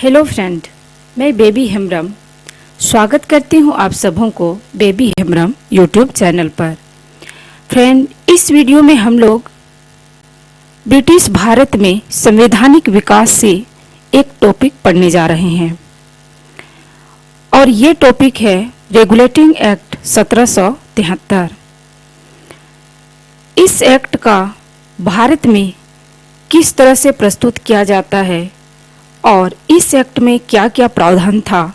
Hello friend, मैं baby Hembrom स्वागत करती हूँ आप सबों को बेबी हेम्ब्रम यूट्यूब चैनल पर। फ्रेंड, इस वीडियो में हम लोग ब्रिटिश भारत में संवैधानिक विकास से एक टॉपिक पढ़ने जा रहे हैं और ये टॉपिक है रेगुलेटिंग एक्ट 1773। इस एक्ट का भारत में किस तरह से प्रस्तुत किया जाता है और इस एक्ट में क्या क्या प्रावधान था,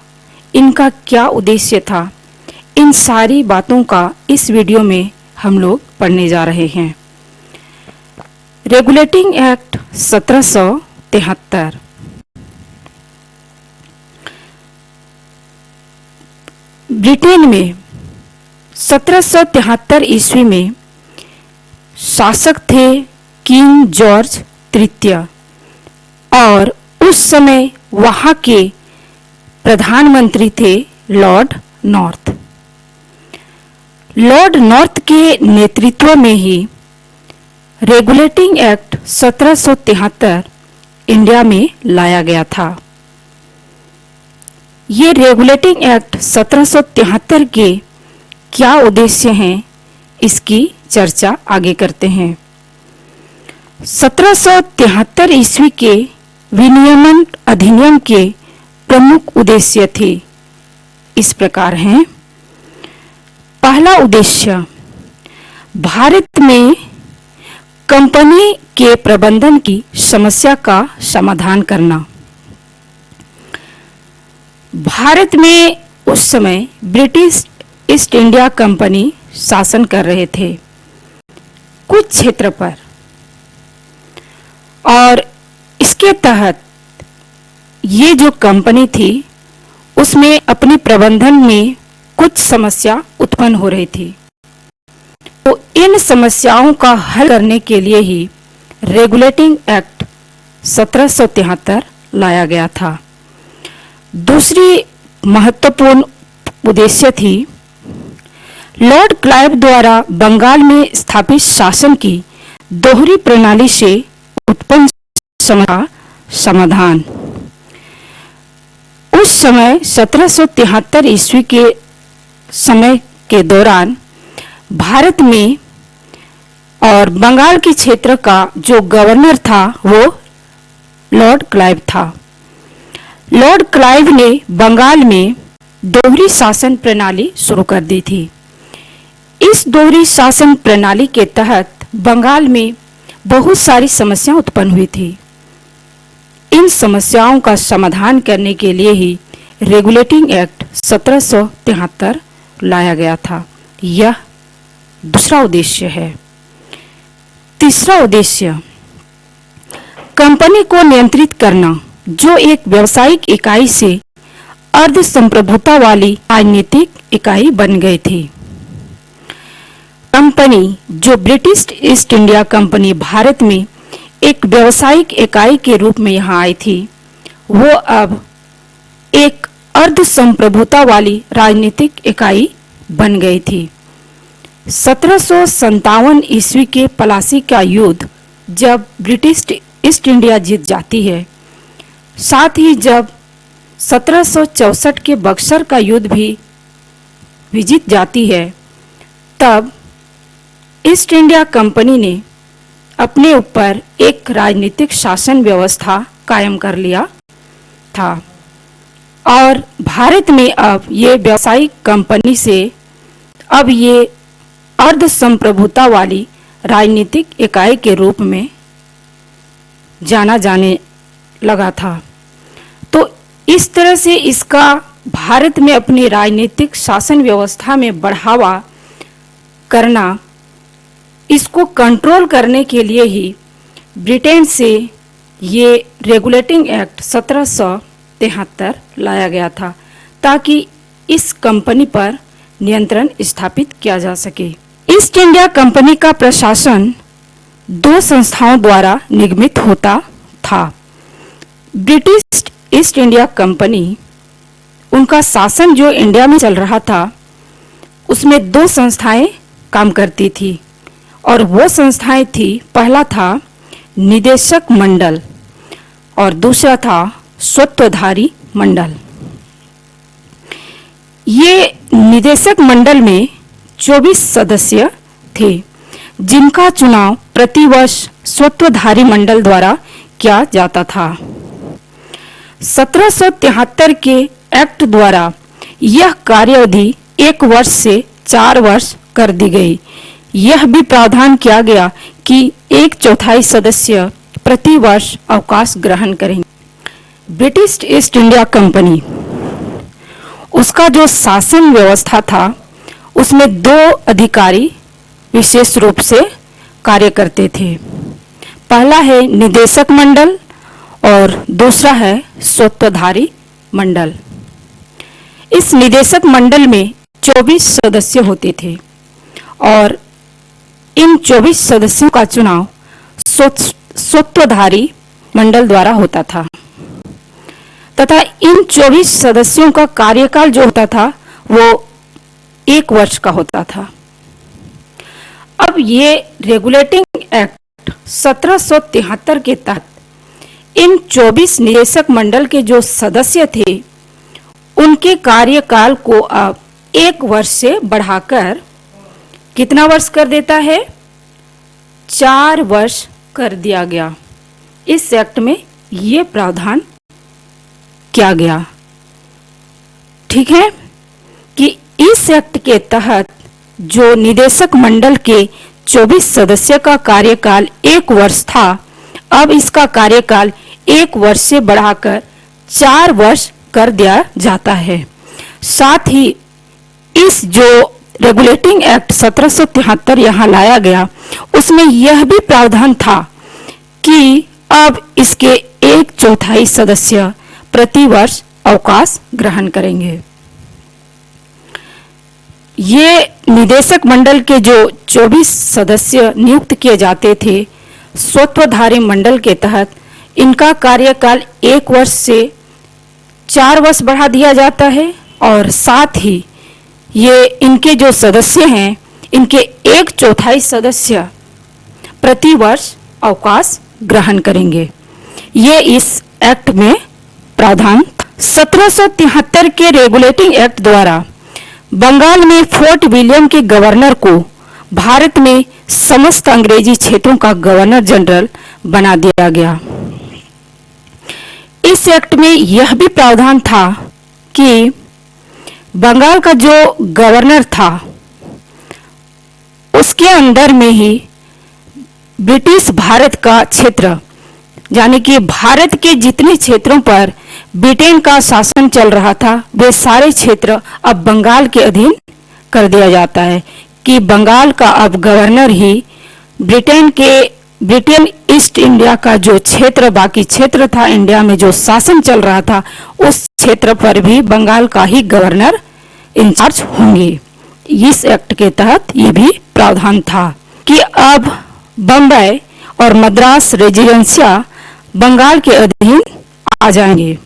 इनका क्या उद्देश्य था, इन सारी बातों का इस वीडियो में हम लोग पढ़ने जा रहे हैं। रेगुलेटिंग एक्ट 1773 ब्रिटेन में 1773 ईस्वी में शासक थे किंग जॉर्ज तृतीय और उस समय वहां के प्रधानमंत्री थे लॉर्ड नॉर्थ। लॉर्ड नॉर्थ के नेतृत्व में ही रेगुलेटिंग एक्ट 1773 इंडिया में लाया गया था। ये रेगुलेटिंग एक्ट 1773 के क्या उद्देश्य हैं, इसकी चर्चा आगे करते हैं। 1773 ईस्वी के विनियमन अधिनियम के प्रमुख उद्देश्य थे इस प्रकार हैं। पहला उद्देश्य भारत में कंपनी के प्रबंधन की समस्या का समाधान करना। भारत में उस समय ब्रिटिश ईस्ट इंडिया कंपनी शासन कर रहे थे कुछ क्षेत्र पर और इसके तहत ये जो कंपनी थी उसमें अपने प्रबंधन में कुछ समस्या उत्पन्न हो रही थी। तो इन समस्याओं का हल करने के लिए ही रेगुलेटिंग एक्ट 1773 लाया गया था। दूसरी महत्वपूर्ण उद्देश्य थी लॉर्ड क्लाइव द्वारा बंगाल में स्थापित शासन की दोहरी प्रणाली से उत्पन्न समाधान। उस समय 1773 ईस्वी के समय के दौरान भारत में और बंगाल के क्षेत्र का जो गवर्नर था वो लॉर्ड क्लाइव था। लॉर्ड क्लाइव ने बंगाल में दोहरी शासन प्रणाली शुरू कर दी थी। इस दोहरी शासन प्रणाली के तहत बंगाल में बहुत सारी समस्याएं उत्पन्न हुई थी। इन समस्याओं का समाधान करने के लिए ही रेगुलेटिंग एक्ट 1773 लाया गया था। यह दूसरा उद्देश्य है। तीसरा उद्देश्य कंपनी को नियंत्रित करना, जो एक व्यावसायिक इकाई से अर्ध संप्रभुता वाली राजनीतिक इकाई बन गई थी। कंपनी जो British east India company Bharat में एक व्यावसायिक इकाई के रूप में यहाँ आई थी, वो अब एक अर्ध संप्रभुता वाली राजनीतिक इकाई बन गई थी। 1757 ईस्वी के प्लासी का युद्ध जब ब्रिटिश ईस्ट इंडिया जीत जाती है, साथ ही जब 1764 के बक्सर का युद्ध भी जीत जाती है, तब ईस्ट इंडिया कंपनी ने अपने ऊपर एक राजनीतिक शासन व्यवस्था कायम कर लिया था और भारत में अब ये व्यावसायिक कंपनी से अब ये अर्ध संप्रभुता वाली राजनीतिक इकाई के रूप में जाना जाने लगा था। तो इस तरह से इसका भारत में अपनी राजनीतिक शासन व्यवस्था में बढ़ावा करना, इसको कंट्रोल करने के लिए ही ब्रिटेन से ये रेगुलेटिंग एक्ट 1773 लाया गया था, ताकि इस कंपनी पर नियंत्रण स्थापित किया जा सके। ईस्ट इंडिया कंपनी का प्रशासन दो संस्थाओं द्वारा निगमित होता था। ब्रिटिश ईस्ट इंडिया कंपनी, उनका शासन जो इंडिया में चल रहा था, उसमें दो संस्थाएं काम करती थी और वो संस्थाएं थी, पहला था निदेशक मंडल और दूसरा था स्वत्वधारी मंडल। ये निदेशक मंडल में 24 सदस्य थे, जिनका चुनाव प्रतिवर्ष स्वत्वधारी मंडल द्वारा किया जाता था। 1773 के एक्ट द्वारा यह कार्यावधि 1 वर्ष से 4 वर्ष कर दी गई। यह भी प्रावधान किया गया कि 1/4 सदस्य प्रति वर्ष अवकाश ग्रहण करेंगे। ब्रिटिश ईस्ट इंडिया कंपनी, उसका जो शासन व्यवस्था था उसमें 2 अधिकारी विशेष रूप से कार्य करते थे। पहला है निदेशक मंडल और दूसरा है स्वत्वधारी मंडल। इस निदेशक मंडल में 24 सदस्य होते थे और इन 24 सदस्यों का चुनाव स्वत्वधारी मंडल द्वारा होता था तथा इन 24 सदस्यों का कार्यकाल जो होता था वो 1 वर्ष का होता था। अब ये रेगुलेटिंग एक्ट 1773 के तहत इन 24 निदेशक मंडल के जो सदस्य थे उनके कार्यकाल को अब 1 वर्ष से बढ़ाकर कितना वर्ष कर देता है? 4 वर्ष कर दिया गया। इस एक्ट में ये प्रावधान किया गया, ठीक है, कि इस एक्ट के तहत जो निदेशक मंडल के 24 सदस्य का कार्यकाल 1 वर्ष था, अब इसका कार्यकाल 1 वर्ष से बढ़ाकर 4 वर्ष कर दिया जाता है। साथ ही इस जो रेगुलेटिंग एक्ट 1773 यहाँ लाया गया उसमें यह भी प्रावधान था कि अब इसके 1/4 सदस्य प्रति वर्ष अवकाश ग्रहण करेंगे। ये निदेशक मंडल के जो 24 सदस्य नियुक्त किए जाते थे स्वत्वधारी मंडल के तहत, इनका कार्यकाल 1 वर्ष से 4 वर्ष बढ़ा दिया जाता है और साथ ही ये इनके जो सदस्य हैं इनके 1/4 सदस्य प्रति वर्ष अवकाश ग्रहण करेंगे। ये इस एक्ट में प्रावधान। 1773 के रेगुलेटिंग एक्ट द्वारा बंगाल में फोर्ट विलियम के गवर्नर को भारत में समस्त अंग्रेजी क्षेत्रों का गवर्नर जनरल बना दिया गया। इस एक्ट में यह भी प्रावधान था कि बंगाल का जो गवर्नर था उसके अंदर में ही ब्रिटिश भारत का क्षेत्र, यानी कि भारत के जितने क्षेत्रों पर ब्रिटेन का शासन चल रहा था वे सारे क्षेत्र अब बंगाल के अधीन कर दिया जाता है कि बंगाल का अब गवर्नर ही ब्रिटेन ईस्ट इंडिया का जो क्षेत्र, बाकी क्षेत्र था इंडिया में जो शासन चल रहा था उस क्षेत्र पर भी बंगाल का ही गवर्नर इंचार्ज होंगे। इस एक्ट के तहत ये भी प्रावधान था कि अब बम्बई और मद्रास रेजिडेंसिया बंगाल के अधीन आ जाएंगे।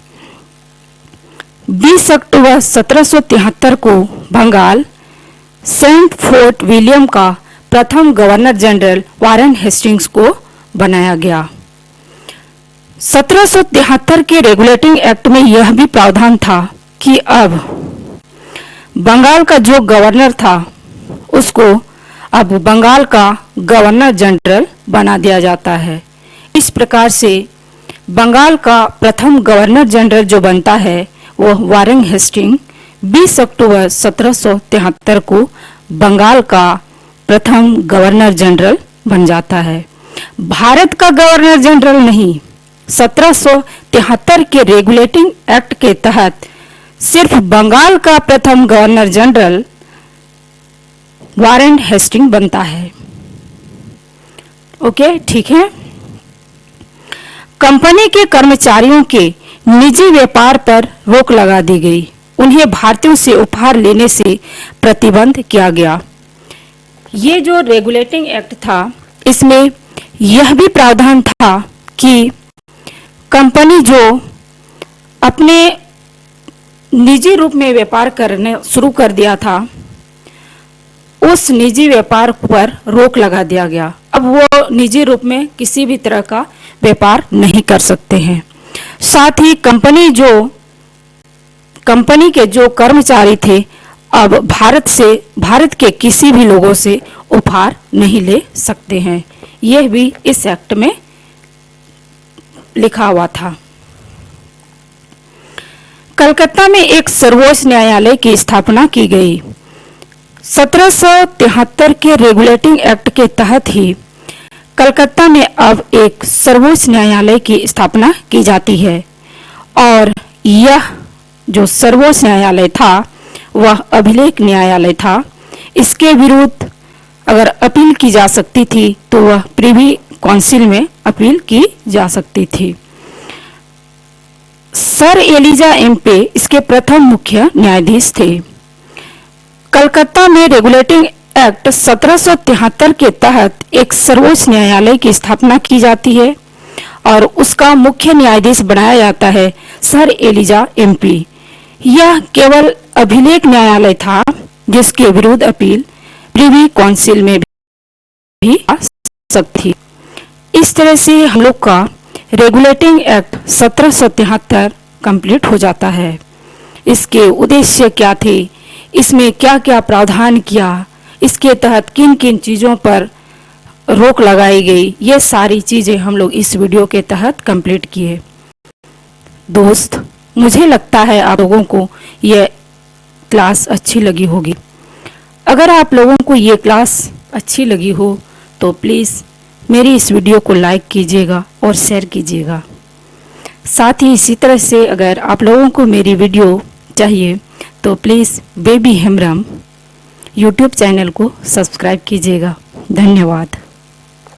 20 अक्टूबर 1773 को बंगाल सेंट फोर्ट विलियम का प्रथम गवर्नर जनरल वारेन हेस्टिंग्स को बनाया गया। 1773 के रेगुलेटिंग एक्ट में यह भी प्रावधान था कि अब बंगाल का जो गवर्नर था उसको अब बंगाल का गवर्नर जनरल बना दिया जाता है। इस प्रकार से बंगाल का प्रथम गवर्नर जनरल जो बनता है वह वारेन हेस्टिंग 20 अक्टूबर 1773 को बंगाल का प्रथम गवर्नर जनरल बन जाता है। भारत का गवर्नर जनरल नहीं, 1773 के रेगुलेटिंग एक्ट के तहत सिर्फ बंगाल का प्रथम गवर्नर जनरल वारेन हेस्टिंग बनता है। ओके, ठीक है। कंपनी के कर्मचारियों के निजी व्यापार पर रोक लगा दी गई। उन्हें भारतीयों से उपहार लेने से प्रतिबंध किया गया। ये जो रेगुलेटिंग एक्ट था इसमें यह भी प्रावधान था कि कंपनी जो अपने निजी रूप में व्यापार करने शुरू कर दिया था उस निजी व्यापार पर रोक लगा दिया गया। अब वो निजी रूप में किसी भी तरह का व्यापार नहीं कर सकते हैं। साथ ही कंपनी के जो कर्मचारी थे अब भारत के किसी भी लोगों से उपहार नहीं ले सकते हैं। यह भी इस एक्ट में लिखा हुआ था। कलकत्ता में एक सर्वोच्च न्यायालय की स्थापना की गई। 1773 के रेगुलेटिंग एक्ट के तहत ही कलकत्ता में अब एक सर्वोच्च न्यायालय की स्थापना की जाती है और यह जो सर्वोच्च न्यायालय था वह अभिलेख न्यायालय था। इसके विरुद्ध अगर अपील की जा सकती थी तो वह प्रिवी काउंसिल में अपील की जा सकती थी। सर एलिजा एम्पे इसके प्रथम मुख्य न्यायाधीश थे। कलकत्ता में रेगुलेटिंग एक्ट 1773 के तहत एक सर्वोच्च न्यायालय की स्थापना की जाती है और उसका मुख्य न्यायाधीश बनाया जाता है सर एलिजा एम्पे। यह केवल अभिलेख न्यायालय था जिसके विरुद्ध अपील प्रिवी काउंसिल में भी आ सकती। इस तरह से हम लोग का रेगुलेटिंग एक्ट 1773 कंप्लीट हो जाता है। इसके उद्देश्य क्या थे, इसमें क्या क्या प्रावधान किया, इसके तहत किन किन चीज़ों पर रोक लगाई गई, ये सारी चीज़ें हम लोग इस वीडियो के तहत कंप्लीट किए। दोस्त, मुझे लगता है आप लोगों को ये क्लास अच्छी लगी होगी। अगर आप लोगों को ये क्लास अच्छी लगी हो तो प्लीज़ मेरी इस वीडियो को लाइक कीजिएगा और शेयर कीजिएगा। साथ ही इसी तरह से अगर आप लोगों को मेरी वीडियो चाहिए तो please Baby Hembram YouTube channel को सब्सक्राइब कीजिएगा। धन्यवाद।